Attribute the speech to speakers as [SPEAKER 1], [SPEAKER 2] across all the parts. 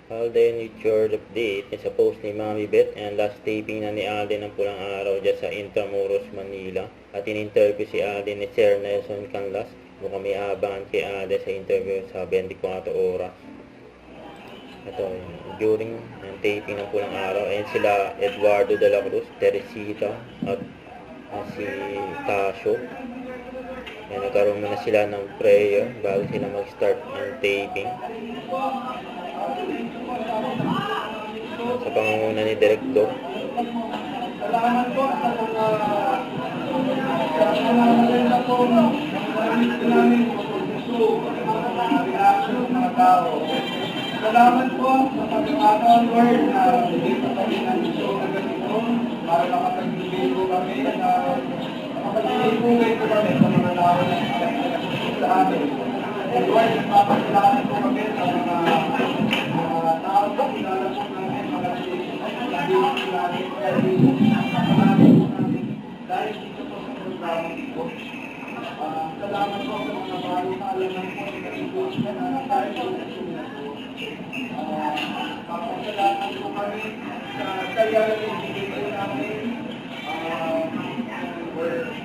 [SPEAKER 1] Alden with your update sa post ni Mami Beth and last taping na ni Alden ng Pulang Araw dyan sa Intramuros, Manila. At in-interview si Alden ni Sir Nelson Canlas. Mukhang may abangan kay Alden sa interview sa 24 oras. Ito, during ng taping ng Pulang Araw, ayan sila Eduardo de la Cruz, Teresita at si Tasio. Ayan, nagkaroon na sila ng prayer bago sila mag-start ng taping. Sa pangunguna ni Direk Doc.
[SPEAKER 2] Salamat po sa mga mga tao. Salamat po sa pagkakataon, Lord, na dito kami ng show na ganito para makapagbibigay po kami na makapagbibigay po kami sa mga tao na sa amin. Lord, nagpapasalamat po kami sa mga tao na kilala po namin, mga dahil dito po sa programa dito. Salamat po sa mga bago kaalaman po sa kanibuan na dahil po sa papasalamat po kami sa kaya na ibigay namin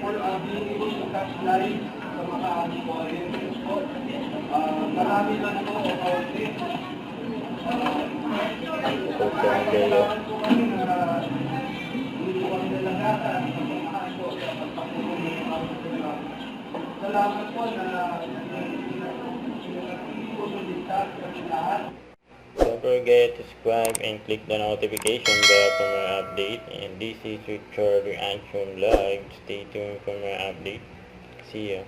[SPEAKER 2] for our beautiful to touch life sa mga aming po audiences po. Marami lang po about it. Salamat po kami na dito kami nalangatan sa pamahaan po sa pagpakulo ng mga programa. Salamat po na pinag-ipusulitas kami lahat.
[SPEAKER 1] Don't forget to subscribe and click the notification bell for more update. And this is Richard Reaction Live. Stay tuned for more update. See ya.